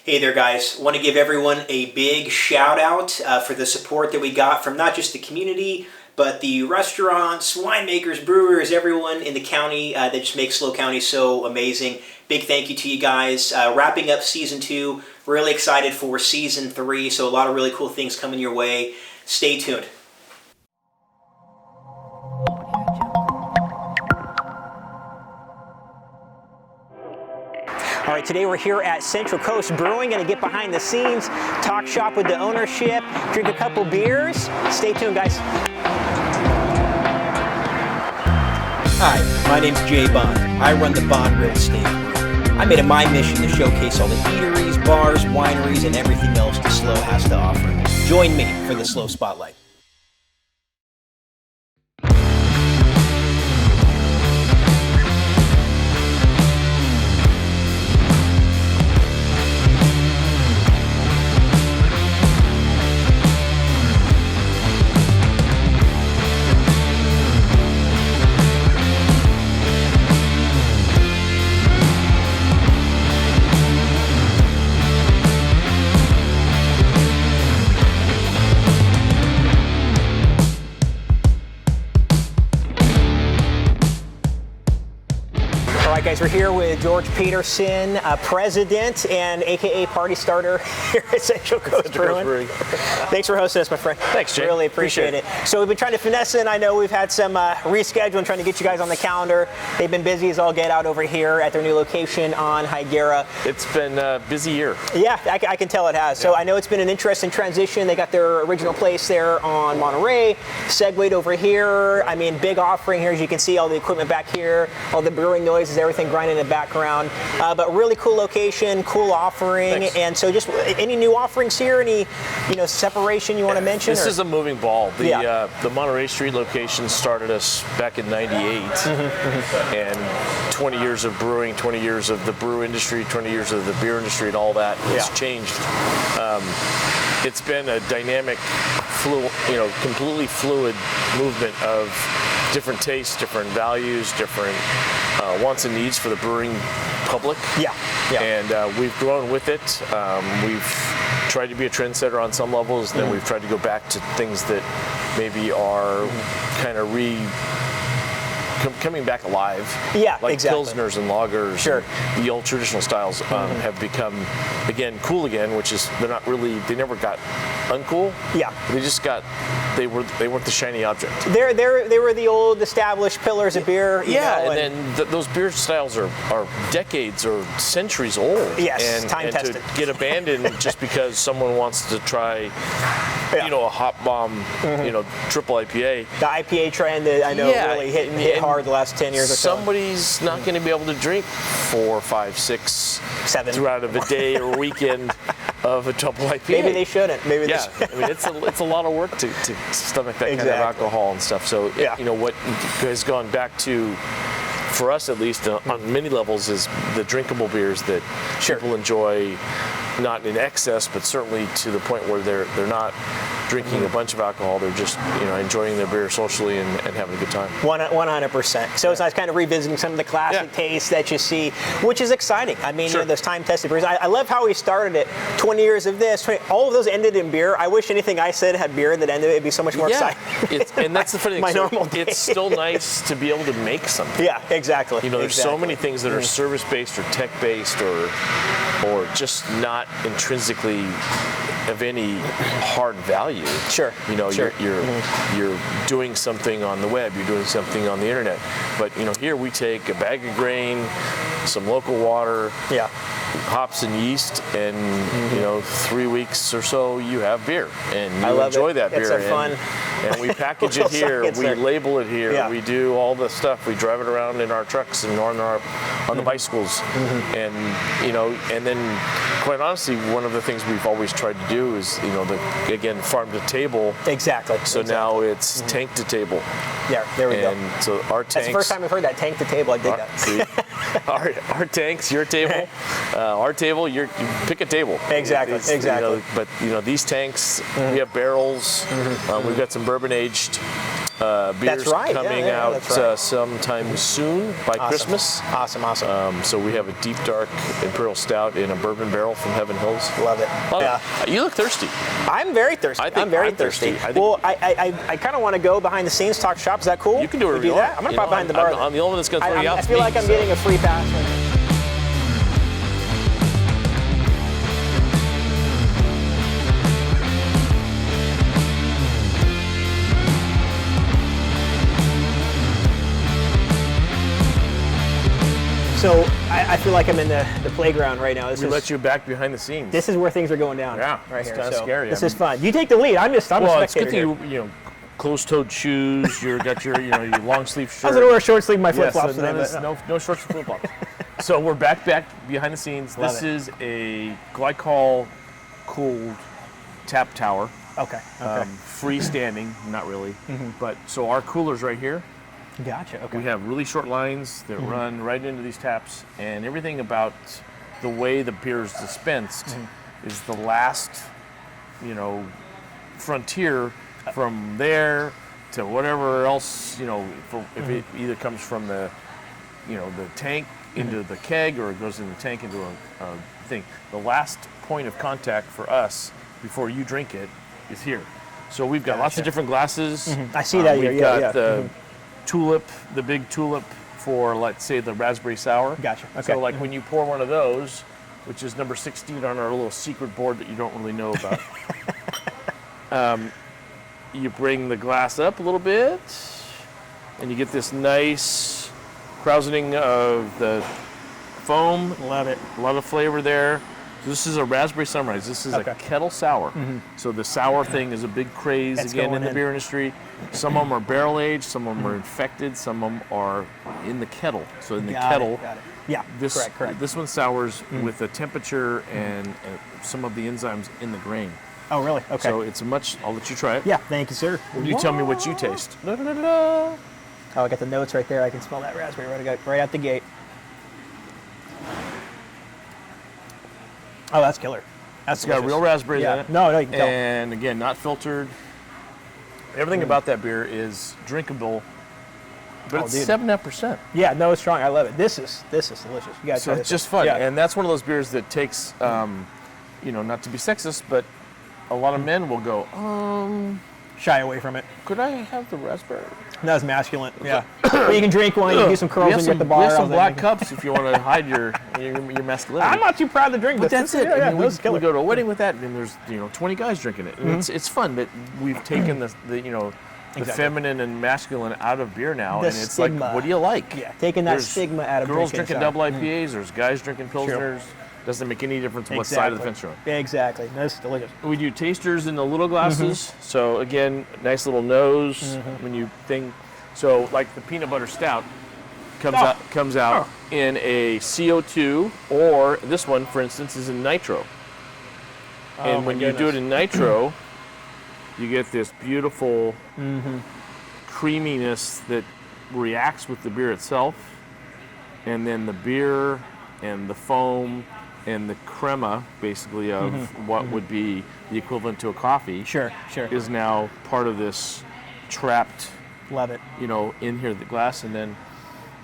Hey there, guys. Want to give everyone a big shout out for the support that we got from not just the community, but the restaurants, winemakers, brewers, everyone in the county that just makes SLO County so amazing. Big thank you to you guys. Wrapping up season 2. Really excited for season 3. So a lot of really cool things coming your way. Stay tuned. All right, today we're here at Central Coast Brewing. Going to get behind the scenes, talk shop with the ownership, drink a couple beers. Stay tuned, guys. Hi, my name's Jay Bond. I run the Bond Real Estate Group. I made it my mission to showcase all the eateries, bars, wineries, and everything else the SLO has to offer. Join me for the SLO Spotlight. Guys, we're here with George Peterson, president and AKA party starter here at Central Coast Brewing. Thanks for hosting us, my friend. Thanks, Jay. Really appreciate it. So we've been trying to finesse it. I know we've had some rescheduling, trying to get you guys on the calendar. They've been busy as all get out over here at their new location on Higuera. It's been a busy year. Yeah, I can tell it has. So I know it's been an interesting transition. They got their original place there on Monterey, segued over here. I mean, big offering here, as you can see, all the equipment back here, all the brewing noises, everything grinding in the background, but really cool location, cool offering. Thanks. And so just any new offerings here, any separation you want to mention? This is a moving ball. The Monterey Street location started us back in '98, and 20 years of brewing, 20 years of the brew industry, 20 years of the beer industry, and all that has changed. It's been a dynamic, completely fluid movement of different tastes, different values, different wants and needs for the brewing public. And we've grown with it. We've tried to be a trendsetter on some levels, then we've tried to go back to things that maybe are kind of coming back alive. Like Pilsners and lagers. Sure. And the old traditional styles have become, again, cool again, which is, they never got uncool. They just got, they weren't the shiny object. They were the old established pillars of beer. And then those beer styles are decades or centuries old. Yes, time-tested. And to get abandoned just because someone wants to try, a hop bomb, triple IPA. The IPA trend that I know really hit hard the last 10 years or so. Somebody's not going to be able to drink 4, 5, 6, 7 throughout of a day or weekend of a double IPA. Maybe they shouldn't. Maybe they I mean, it's a lot of work to stomach that kind of alcohol and stuff. So, what has gone back to, for us at least, on many levels, is the drinkable beers that people enjoy, not in excess, but certainly to the point where they're not drinking a bunch of alcohol. They're just enjoying their beer socially and having a good time. 100%. So it's nice kind of revisiting some of the classic tastes that you see, which is exciting. I mean, those time-tested beers. I love how we started it. 20 years of this, all of those ended in beer. I wish anything I said had beer that ended. It'd be so much more exciting. And that's the funny thing. My normal day. It's still nice to be able to make something. Yeah, exactly. There's so many things that are service-based or tech-based or just not intrinsically of any hard value. You're doing something on the web, you're doing something on the internet. But here we take a bag of grain, some local water, hops and yeast, and 3 weeks or so you have beer, and you enjoy that beer. It's fun. And we package it here, we label it here, we do all the stuff. We drive it around in our trucks and on the bicycles, and and then quite honestly, one of the things we've always tried to do is again, farm to table. Exactly. So now it's tank to table. Yeah, there we go. And so our tanks. That's the first time I've heard that, tank to table. I dig that. Our tanks, your table, our table. You pick a table. Exactly. But these tanks, we have barrels. We've got some bourbon aged Beer's That's right. coming out that's right. sometime soon by Christmas. Awesome. So we have a deep dark imperial stout in a bourbon barrel from Heaven Hills. Love it. You look thirsty. I'm very thirsty. I'm very thirsty. Well, I kind of want to go behind the scenes, talk shop. Is that cool? You can do it. We do that. I'm gonna pop behind the bar. I'm the only one that's gonna throw you out. I feel like I'm getting a free pass right now. So I feel like I'm in the playground right now. We let you back behind the scenes. This is where things are going down. Yeah, right it's here. kind of scary. This is fun. You take the lead. I'm a spectator it's good that here. you closed-toed shoes. You got your your long sleeve shirt. I was gonna wear a short sleeve, my flip flops today. No short sleeve flip flops. So we're back behind the scenes. This is a glycol cooled tap tower. Okay. Freestanding, not really. But so our cooler's right here. Gotcha. Okay. We have really short lines that run right into these taps, and everything about the way the beer is dispensed is the last, frontier from there to whatever else, if it either comes from the tank into the keg or it goes in the tank into a thing. The last point of contact for us before you drink it is here. So we've got lots of different glasses. I see that here. We've got the tulip, the big tulip for, let's say, the raspberry sour. Gotcha. Okay. So like when you pour one of those, which is number 16 on our little secret board that you don't really know about, you bring the glass up a little bit, and you get this nice krausening of the foam. Love it. A lot of flavor there. So this is a raspberry sunrise. This is a kettle sour. So the sour thing is a big craze again in the beer industry. Some of them are barrel aged, some of them are infected, some of them are in the kettle. So in the kettle, yeah, correct. This one sours with the temperature and some of the enzymes in the grain. Oh, really? Okay. So it's I'll let you try it. Yeah, thank you, sir. You tell me what you taste. Oh, I got the notes right there. I can smell that raspberry right out the gate. Oh, that's killer. It's got real raspberries in it. No, you can tell. And again, not filtered. Everything about that beer is drinkable, but it's 7.5%. Yeah, no, it's strong. I love it. This is delicious. You guys. So it's just fun, and that's one of those beers that takes, not to be sexist, but a lot of men will go, shy away from it. could I have the raspberry? That's masculine. Yeah. But you can drink one. You can do some curls when you're at the bar. We have some black cups if you want to hide your masculinity. I'm not too proud to drink but this. That's it. Yeah, we go to a wedding with that, and there's 20 guys drinking it. And it's fun that we've taken the feminine and masculine out of beer now, and it's stigma. Like, what do you like? Yeah, taking that stigma out of girls drinking double IPAs. There's guys drinking pilsners. Doesn't make any difference what side of the fence you're on. Exactly. That's delicious. We do tasters in the little glasses. So again, nice little nose when you think. So like the peanut butter stout comes out in a CO2, or this one, for instance, is in nitro. And when you do it in nitro, you get this beautiful creaminess that reacts with the beer itself, and then the beer and the foam and the crema, basically, of what would be the equivalent to a coffee, is now part of this trapped. Love it. In here, the glass, and then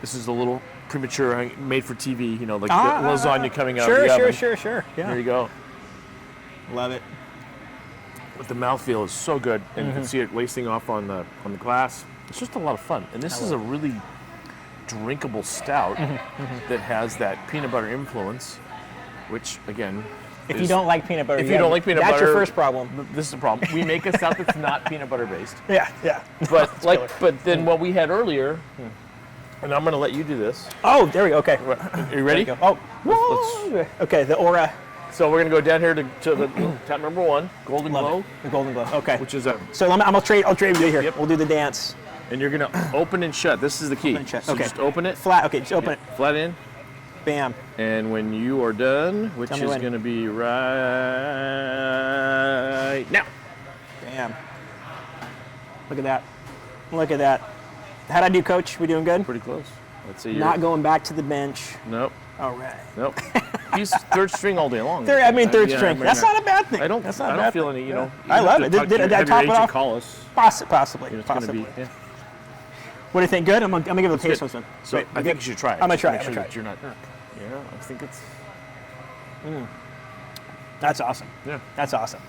this is a little premature, made for TV, like the lasagna coming out of the oven. Sure. Yeah. There you go. Love it. But the mouthfeel is so good, and you can see it lacing off on the glass. It's just a lot of fun, and this is a really drinkable stout that has that peanut butter influence, which again, if you don't like peanut butter, that's that's your first problem. This is the problem. We make a stout that's not peanut butter based. Yeah. But but then what we had earlier, and I'm going to let you do this. Oh, there we go. Okay. Are you ready? Oh, okay. The aura. So we're going to go down here to the tap number 1, Golden Glow. The Golden Glow. Okay. Which is a. So I'll trade with you here. Yep. We'll do the dance. And you're going to open and shut. This is the key. Open and shut. So okay. Just open it. Flat. Okay. Just open it. Flat in. Bam. And when you are done, which is going to be right now. Bam. Look at that. How'd I do, Coach? We doing good? Pretty close. Let's see. Not going back to the bench. Nope. All right. Nope. He's third string all day long. Third string. That's not a bad thing. I don't feel any, I love it. Did I top it off? Call us. Possibly. It's going to be, yeah. What do you think? Good? I'm gonna give it a taste one. So I think you should try it. I'm gonna try it. You're not. Yeah, I think it's. That's awesome. Yeah. That's awesome.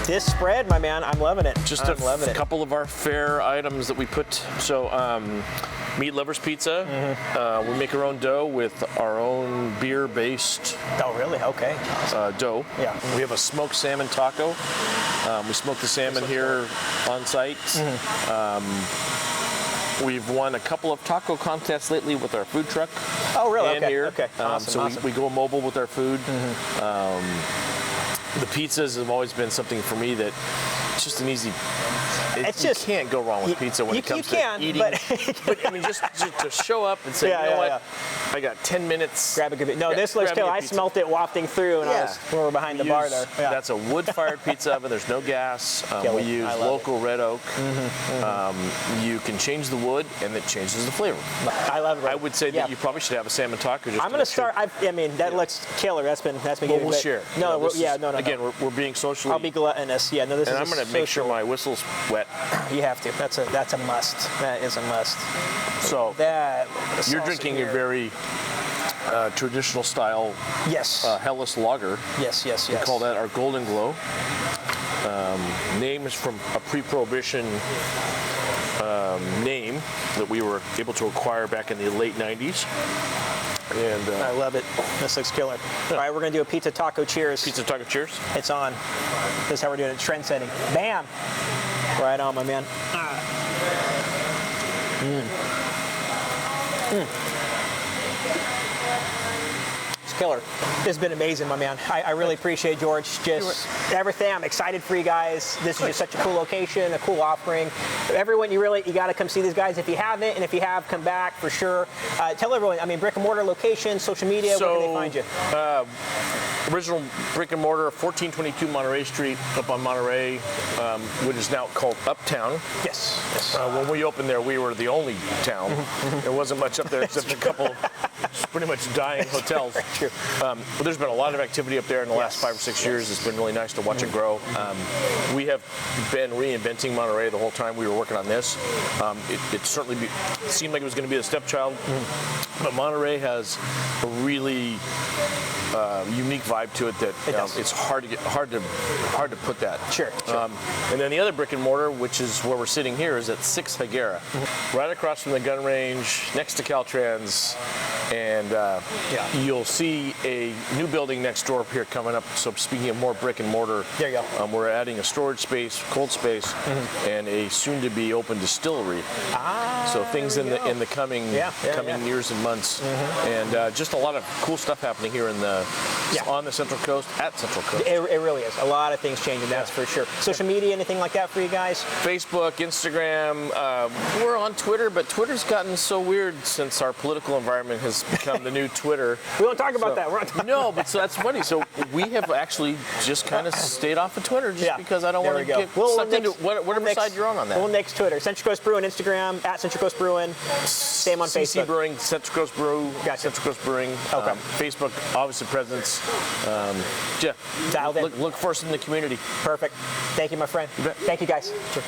This spread, my man, I'm loving it. Just a couple of our fare items that we put. So, meat lovers pizza. We make our own dough with our own beer-based. Oh, really? Okay. Dough. Yeah. We have a smoked salmon taco. We smoke the salmon here on site. We've won a couple of taco contests lately with our food truck. Oh, really? And here. Okay. Awesome. We go mobile with our food. The pizzas have always been something for me that it's just an easy. You can't go wrong with pizza when it comes to eating. But I mean, just to show up and say, you know what, I got 10 minutes. Grab a good. No, this looks killer. I smelt it wafting through, and when we were behind the bar there. Yeah. That's a wood-fired pizza oven. There's no gas. We use local red oak. You can change the wood, and it changes the flavor. I love it. I would say that you probably should have a salmon taco. I'm going to start. I mean, that looks killer. That's been Well, we'll share. No, no. Again, we're being socially. I'll be gluttonous. Yeah, no, this is. And I'm going to make sure my whistle's wet. You have to. That's a must. That is a must. So you're drinking a very traditional style. Yes. Helles lager. Yes. We call that our Golden Glow. Name is from a pre-prohibition name that we were able to acquire back in the late 90s. And I love it. This looks killer. All right, we're going to do a pizza taco cheers. Pizza taco cheers. It's on. This is how we're doing it. Trend setting. Bam. Right on, my man. It's killer. This has been amazing, my man. I really appreciate it, George. Just everything. I'm excited for you guys. This is just such a cool location, a cool offering. Everyone, you got to come see these guys if you haven't, and if you have, come back for sure. Tell everyone. I mean, brick and mortar location, social media. Where can they find you? Original brick and mortar, 1422 Monterey Street, up on Monterey, which is now called Uptown. Yes. When we opened there, we were the only town. There wasn't much up there except a couple pretty much dying hotels. True. But there's been a lot of activity up there in the last 5 or 6 years. It's been really nice to watch it grow. We have been reinventing Monterey the whole time we were working on this. It certainly seemed like it was going to be the stepchild, but Monterey has a really unique vibe to it that it's hard to put that. Sure. And then the other brick and mortar, which is where we're sitting here, is at 6 Higuera, right across from the gun range, next to Caltrans, and you'll see a new building next door up here coming up. So speaking of more brick and mortar, there you go. We're adding a storage space, cold space, and a soon-to-be open distillery. So things in the coming years and months, and just a lot of cool stuff happening here on the Central Coast, at Central Coast. It really is. A lot of things changing, that's for sure. Social media, anything like that for you guys? Facebook, Instagram. We're on Twitter, but Twitter's gotten so weird since our political environment has become the new Twitter. We don't talk about that. We're not no, but so that's funny. So we have actually just kind of stayed off of Twitter just because I don't want to get sucked into whatever side you're on that. We'll next Twitter. Central Coast Brewing, Instagram, at Central Coast Brewing. Same on Facebook. CC Brewing, Central Coast Brew, Central Coast Brewing. Okay. Facebook, obviously presence. Dialed in. Look for us in the community. Perfect. Thank you, my friend. Thank you, guys. Sure.